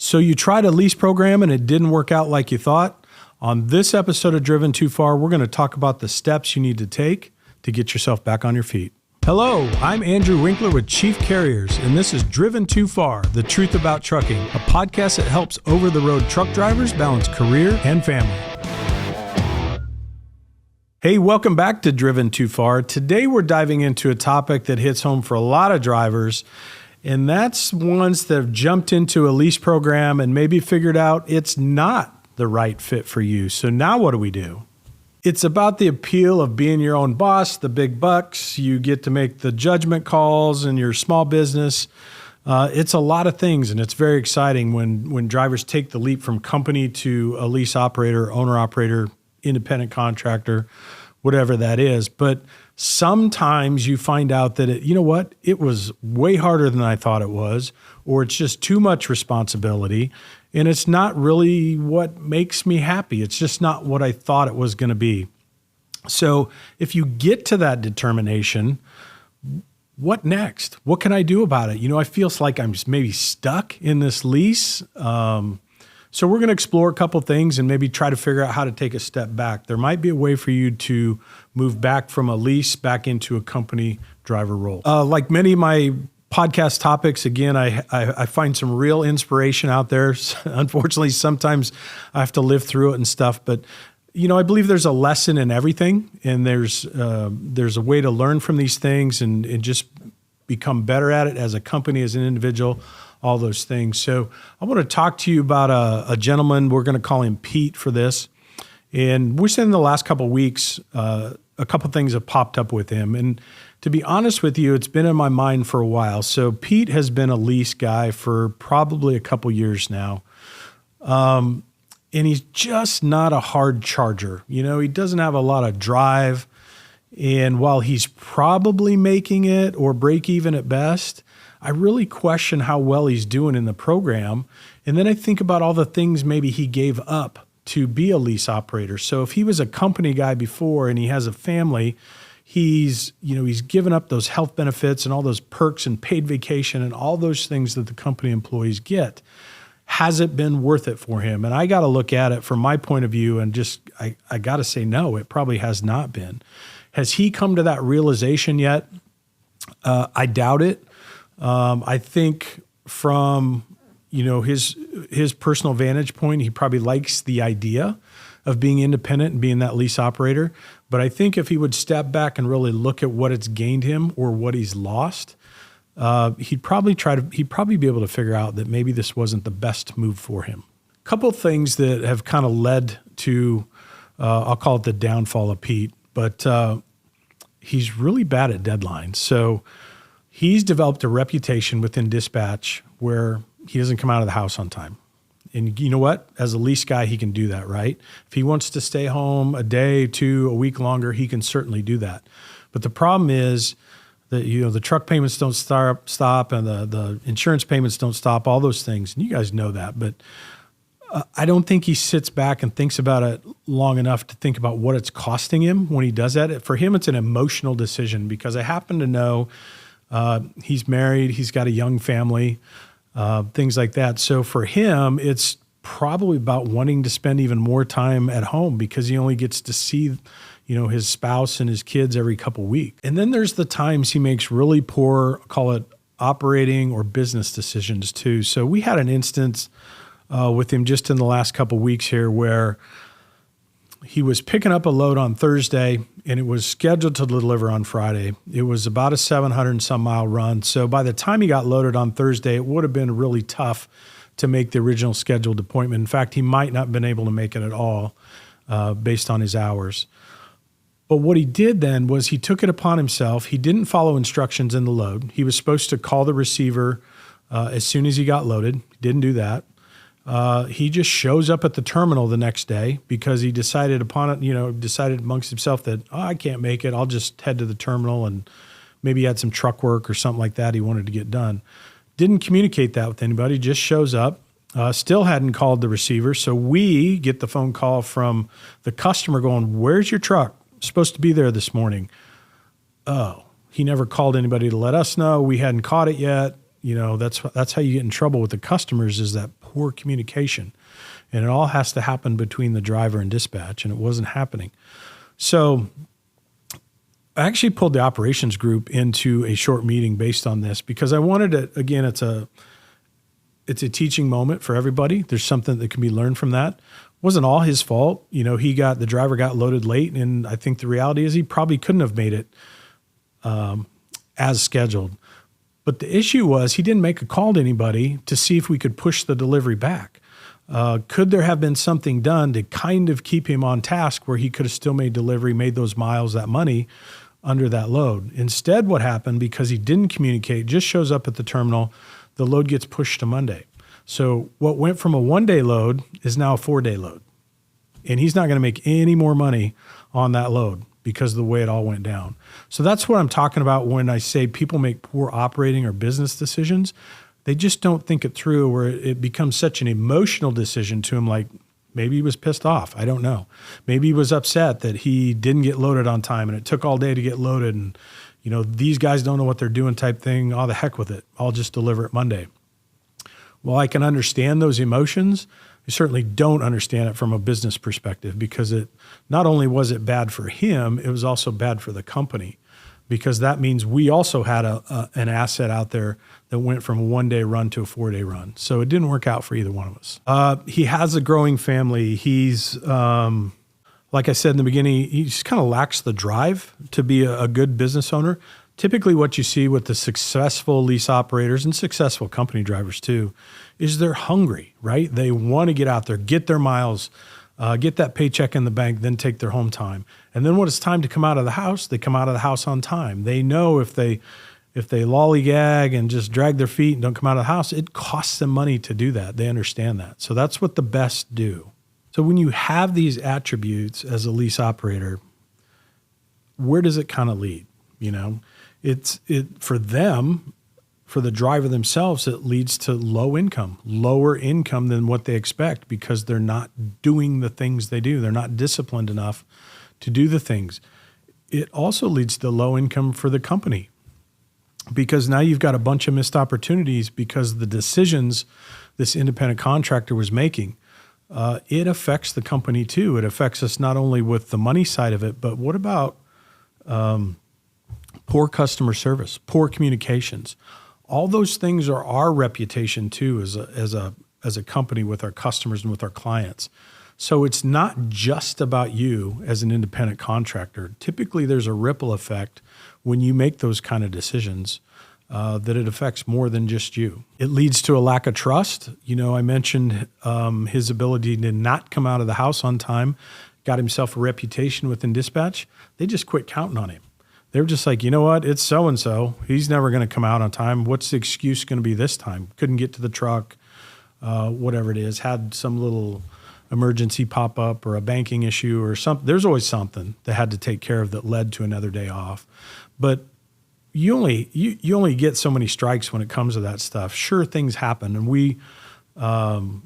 So you tried a lease program and it didn't work out like you thought? On this episode of Driven Too Far, we're going to talk about the steps you need to take to get yourself back on your feet. Hello, I'm Andrew Winkler with Chief Carriers, and this is Driven Too Far, the truth about trucking, a podcast that helps over-the-road truck drivers balance career and family. Hey, welcome back to Driven Too Far. Today we're diving into a topic that hits home for a lot of drivers, and that's ones that have jumped into a lease program and maybe figured out it's not the right fit for you. So now what do? It's about the appeal of being your own boss, the big bucks. You get to make the judgment calls in your small business. It's a lot of things, and it's very exciting when drivers take the leap from company to a lease operator, owner-operator, independent contractor, whatever that is. But sometimes you find out that it was way harder than I thought it was, or it's just too much responsibility, and it's not really what makes me happy. It's just not what I thought it was going to be. So if you get to that determination, what next? What can I do about it? I feel like I'm maybe stuck in this lease. So we're going to explore a couple things and maybe try to figure out how to take a step back. There might be a way for you to move back from a lease back into a company driver role. Like many of my podcast topics, again, I find some real inspiration out there. Unfortunately, sometimes I have to live through it and stuff, but I believe there's a lesson in everything, and there's a way to learn from these things and just become better at it as a company, as an individual, all those things. So I want to talk to you about a gentleman. We're going to call him Pete for this. And we're saying in the last couple of weeks, a couple things have popped up with him. And to be honest with you, it's been in my mind for a while. So Pete has been a lease guy for probably a couple years now. And he's just not a hard charger. He doesn't have a lot of drive. And while he's probably making it or break even at best, I really question how well he's doing in the program. And then I think about all the things maybe he gave up to be a lease operator. So if he was a company guy before and he has a family, he's given up those health benefits and all those perks and paid vacation and all those things that the company employees get. Has it been worth it for him? And I got to look at it from my point of view and I got to say, no, it probably has not been. Has he come to that realization yet? I doubt it. I think from, his personal vantage point, he probably likes the idea of being independent and being that lease operator. But I think if he would step back and really look at what it's gained him or what he's lost, he'd probably be able to figure out that maybe this wasn't the best move for him. A couple of things that have kind of led to, I'll call it the downfall of Pete, but he's really bad at deadlines. So he's developed a reputation within dispatch where he doesn't come out of the house on time. And you know what? As a lease guy, he can do that, right? If he wants to stay home a day, two, a week longer, he can certainly do that. But the problem is that, the truck payments don't stop and the insurance payments don't stop, all those things. And you guys know that. But I don't think he sits back and thinks about it long enough to think about what it's costing him when he does that. For him, it's an emotional decision because I happen to know he's married, he's got a young family, things like that. So for him, it's probably about wanting to spend even more time at home because he only gets to see, his spouse and his kids every couple weeks. And then there's the times he makes really poor, call it operating or business decisions too. So we had an instance with him just in the last couple weeks here where he was picking up a load on Thursday and it was scheduled to deliver on Friday. It was about a 700 and some mile run. So by the time he got loaded on Thursday, it would have been really tough to make the original scheduled appointment. In fact, he might not have been able to make it at all based on his hours. But what he did then was he took it upon himself. He didn't follow instructions in the load. He was supposed to call the receiver as soon as he got loaded. He didn't do that. He just shows up at the terminal the next day because he decided amongst himself that, I can't make it. I'll just head to the terminal, and maybe he had some truck work or something like that he wanted to get done. Didn't communicate that with anybody, just shows up, still hadn't called the receiver. So we get the phone call from the customer going, where's your truck? Supposed to be there this morning. Oh, he never called anybody to let us know. We hadn't caught it yet. that's how you get in trouble with the customers, is that poor communication. And it all has to happen between the driver and dispatch, and it wasn't happening. So I actually pulled the operations group into a short meeting based on this, because I wanted to, again, it's a teaching moment for everybody. There's something that can be learned from that. It wasn't all his fault. The driver got loaded late, and I think the reality is he probably couldn't have made it as scheduled. But the issue was he didn't make a call to anybody to see if we could push the delivery back. Could there have been something done to kind of keep him on task where he could have still made delivery, made those miles, that money under that load? Instead, what happened, because he didn't communicate, just shows up at the terminal, the load gets pushed to Monday. So what went from a 1-day load is now a 4-day load. And he's not going to make any more money on that load because of the way it all went down. So that's what I'm talking about when I say people make poor operating or business decisions. They just don't think it through, where it becomes such an emotional decision to him. Like, maybe he was pissed off. I don't know. Maybe he was upset that he didn't get loaded on time and it took all day to get loaded. And, these guys don't know what they're doing type thing. Oh, the heck with it. I'll just deliver it Monday. Well, I can understand those emotions. I certainly don't understand it from a business perspective, because it not only was it bad for him, it was also bad for the company, because that means we also had an asset out there that went from a 1-day run to a 4-day run. So it didn't work out for either one of us. He has a growing family. He's, like I said in the beginning, he just kind of lacks the drive to be a good business owner. Typically what you see with the successful lease operators and successful company drivers too, is they're hungry, right? They want to get out there, get their miles, get that paycheck in the bank, then take their home time. And then when it's time to come out of the house, they come out of the house on time. They know if they lollygag and just drag their feet and don't come out of the house, it costs them money to do that. They understand that. So that's what the best do. So when you have these attributes as a lease operator, where does it kind of lead? It for them, for the driver themselves, it leads to lower income than what they expect, because they're not doing the things they do. They're not disciplined enough to do the things. It also leads to low income for the company, because now you've got a bunch of missed opportunities because of the decisions this independent contractor was making. It affects the company too. It affects us not only with the money side of it, but what about poor customer service, poor communications? All those things are our reputation too as a company with our customers and with our clients. So it's not just about you as an independent contractor. Typically there's a ripple effect when you make those kind of decisions, that it affects more than just you. It leads to a lack of trust. I mentioned his ability to not come out of the house on time, got himself a reputation within dispatch. They just quit counting on him. They were just like, you know what? It's so-and-so. He's never going to come out on time. What's the excuse going to be this time? Couldn't get to the truck, whatever it is, had some little emergency pop up or a banking issue or something. There's always something they had to take care of that led to another day off. But you only get so many strikes when it comes to that stuff. Sure, things happen, and we all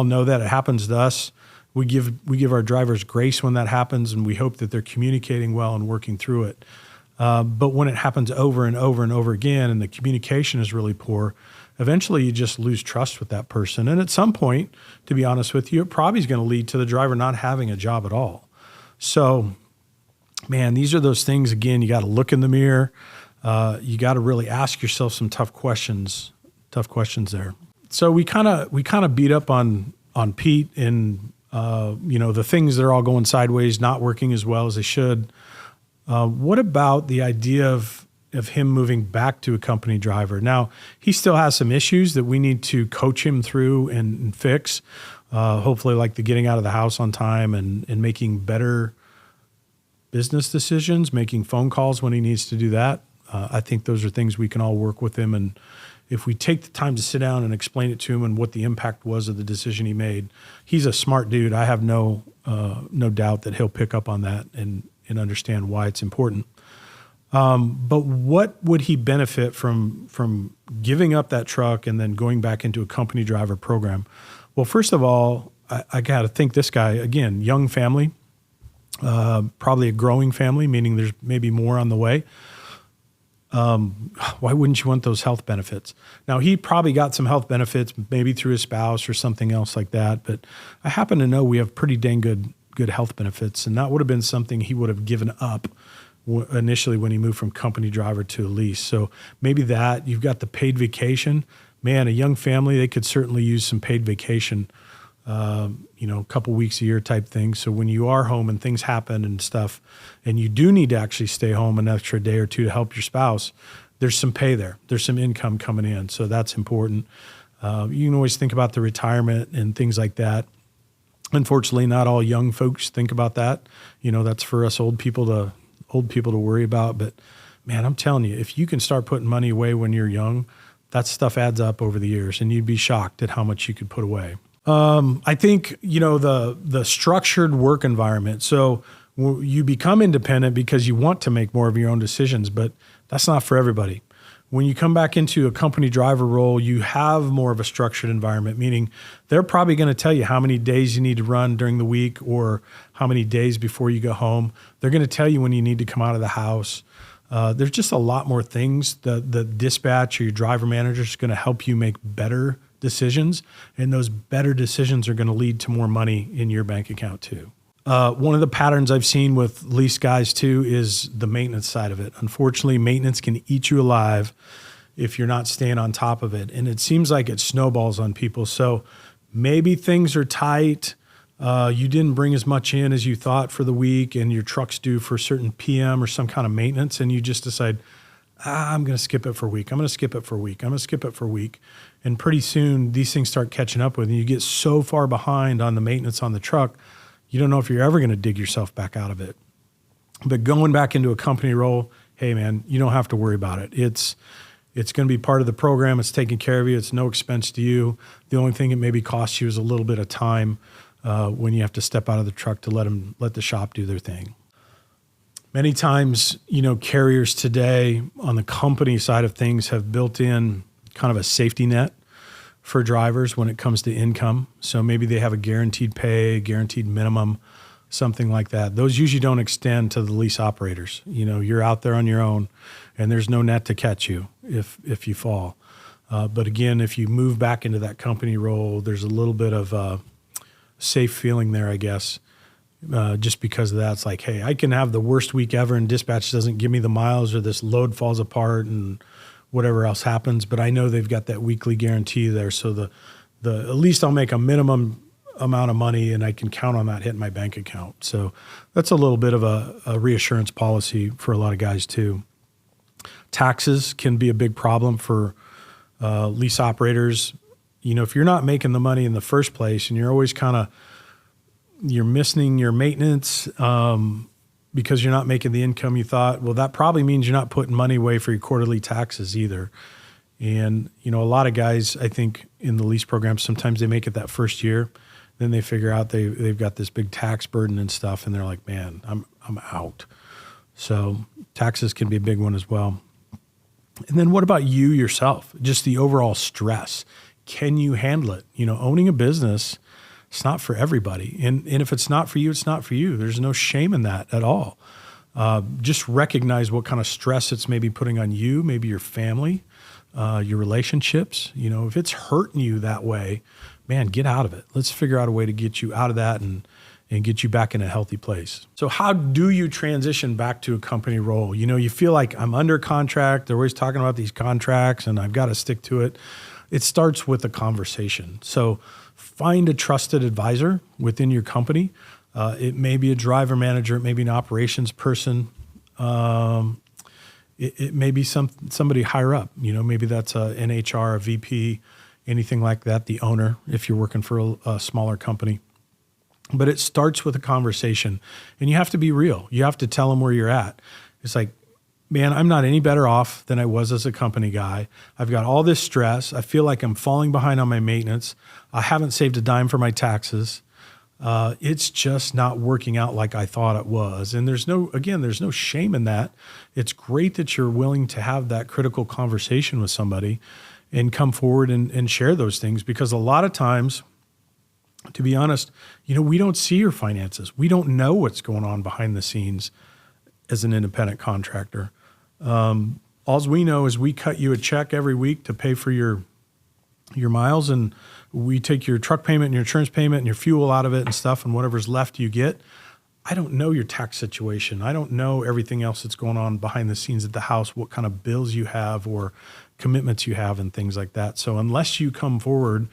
know that it happens to us. We give our drivers grace when that happens, and we hope that they're communicating well and working through it. But when it happens over and over and over again, and the communication is really poor, eventually you just lose trust with that person. And at some point, to be honest with you, it probably is going to lead to the driver not having a job at all. So, man, these are those things, again, you got to look in the mirror. You got to really ask yourself some tough questions there. So we kind of beat up on Pete and the things that are all going sideways, not working as well as they should. What about the idea of him moving back to a company driver? Now, he still has some issues that we need to coach him through and fix. Hopefully, like the getting out of the house on time and making better business decisions, making phone calls when he needs to do that. I think those are things we can all work with him. And if we take the time to sit down and explain it to him and what the impact was of the decision he made, he's a smart dude. I have no doubt that he'll pick up on that and understand why it's important. But what would he benefit from giving up that truck and then going back into a company driver program? Well, first of all, I got to think this guy, again, young family, probably a growing family, meaning there's maybe more on the way. Why wouldn't you want those health benefits? Now, he probably got some health benefits, maybe through his spouse or something else like that. But I happen to know we have pretty dang good health benefits. And that would have been something he would have given up initially when he moved from company driver to a lease. So maybe that. You've got the paid vacation. Man, a young family, they could certainly use some paid vacation, a couple weeks a year type thing. So when you are home and things happen and stuff, and you do need to actually stay home an extra day or two to help your spouse, there's some pay there. There's some income coming in. So that's important. You can always think about the retirement and things like that. Unfortunately, not all young folks think about that. That's for us old people to worry about. But man, I'm telling you, if you can start putting money away when you're young, that stuff adds up over the years, and you'd be shocked at how much you could put away. I think, the structured work environment. So you become independent because you want to make more of your own decisions, but that's not for everybody. When you come back into a company driver role, you have more of a structured environment, meaning they're probably going to tell you how many days you need to run during the week or how many days before you go home. They're going to tell you when you need to come out of the house. There's just a lot more things. The dispatch or your driver manager is going to help you make better decisions, and those better decisions are going to lead to more money in your bank account too. One of the patterns I've seen with lease guys too is the maintenance side of it. Unfortunately, maintenance can eat you alive if you're not staying on top of it. And it seems like it snowballs on people. So maybe things are tight. You didn't bring as much in as you thought for the week, and your truck's due for a certain PM or some kind of maintenance, and you just decide, I'm going to skip it for a week. I'm going to skip it for a week. I'm going to skip it for a week. And pretty soon these things start catching up with you. You get so far behind on the maintenance on the truck, you don't know if you're ever going to dig yourself back out of it. But going back into a company role, hey man, you don't have to worry about it. It's going to be part of the program. It's taking care of you. It's no expense to you. The only thing it maybe costs you is a little bit of time when you have to step out of the truck to let the shop do their thing. Many times, carriers today on the company side of things have built in kind of a safety net for drivers when it comes to income. So maybe they have a guaranteed pay, guaranteed minimum, something like that. Those usually don't extend to the lease operators. You're out there on your own, and there's no net to catch you if you fall. But again, if you move back into that company role, there's a little bit of a safe feeling there, I guess. Just because of that, it's like, hey, I can have the worst week ever and dispatch doesn't give me the miles, or this load falls apart and whatever else happens, but I know they've got that weekly guarantee there. So the at least I'll make a minimum amount of money and I can count on that hitting my bank account. So that's a little bit of a reassurance policy for a lot of guys too. Taxes can be a big problem for lease operators. If you're not making the money in the first place and you're always you're missing your maintenance because you're not making the income you thought, well, that probably means you're not putting money away for your quarterly taxes either. And, a lot of guys, I think in the lease program, sometimes they make it that first year, then they figure out they've got this big tax burden and stuff, and they're like, man, I'm out. So taxes can be a big one as well. And then what about you yourself? Just the overall stress. Can you handle it? Owning a business, it's not for everybody. And if it's not for you, it's not for you. There's no shame in that at all. Just recognize what kind of stress it's maybe putting on you, maybe your family, your relationships. If it's hurting you that way, man, get out of it. Let's figure out a way to get you out of that and get you back in a healthy place. So how do you transition back to a company role? You feel like I'm under contract. They're always talking about these contracts and I've got to stick to it. It starts with a conversation. So find a trusted advisor within your company. It may be a driver manager. It may be an operations person. It may be somebody higher up. Maybe that's an HR, a VP, anything like that, the owner, if you're working for a smaller company. But it starts with a conversation, and you have to be real. You have to tell them where you're at. It's like, man, I'm not any better off than I was as a company guy. I've got all this stress. I feel like I'm falling behind on my maintenance. I haven't saved a dime for my taxes. It's just not working out like I thought it was. And there's no shame in that. It's great that you're willing to have that critical conversation with somebody and come forward and share those things, because a lot of times, to be honest, we don't see your finances. We don't know what's going on behind the scenes as an independent contractor. All we know is we cut you a check every week to pay for your miles, and we take your truck payment and your insurance payment and your fuel out of it and stuff, and whatever's left you get. I don't know your tax situation. I don't know everything else that's going on behind the scenes at the house, what kind of bills you have or commitments you have and things like that. So unless you come forward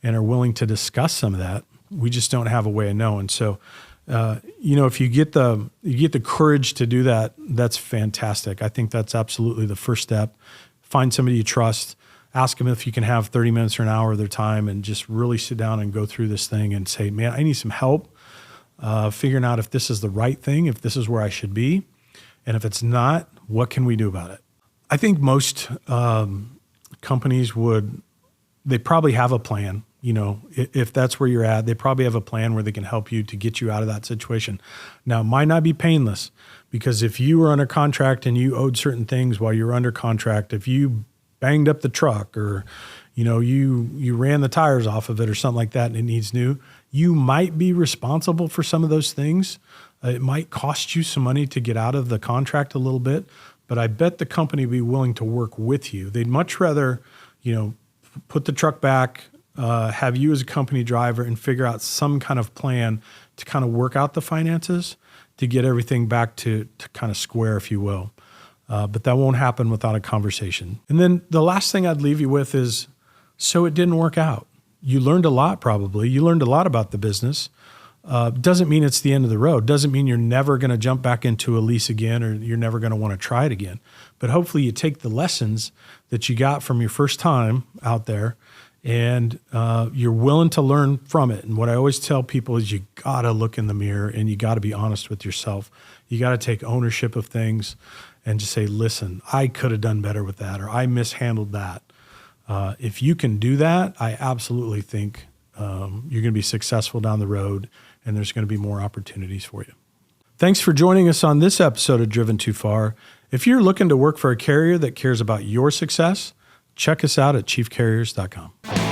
and are willing to discuss some of that, we just don't have a way of knowing. So, if you get the courage to do that, that's fantastic. I think that's absolutely the first step. Find somebody you trust. Ask them if you can have 30 minutes or an hour of their time and just really sit down and go through this thing and say, man, I need some help figuring out if this is the right thing, if this is where I should be. And if it's not, what can we do about it? I think most companies they probably have a plan. If that's where you're at, they probably have a plan where they can help you to get you out of that situation. Now, it might not be painless, because if you were under contract and you owed certain things while you were under contract, if you banged up the truck or, you ran the tires off of it or something like that and it needs new, you might be responsible for some of those things. It might cost you some money to get out of the contract a little bit, but I bet the company would be willing to work with you. They'd much rather, put the truck back, have you as a company driver and figure out some kind of plan to kind of work out the finances to get everything back to kind of square, if you will. But that won't happen without a conversation. And then the last thing I'd leave you with is, so it didn't work out. You learned a lot, probably. You learned a lot about the business. Doesn't mean it's the end of the road. Doesn't mean you're never going to jump back into a lease again, or you're never going to want to try it again. But hopefully you take the lessons that you got from your first time out there, and you're willing to learn from it. And what I always tell people is you got to look in the mirror and you got to be honest with yourself. You got to take ownership of things and just say, listen, I could have done better with that, or I mishandled that. If you can do that, I absolutely think you're going to be successful down the road, and there's going to be more opportunities for you. Thanks for joining us on this episode of Driven Too Far. If you're looking to work for a carrier that cares about your success, check us out at chiefcarriers.com.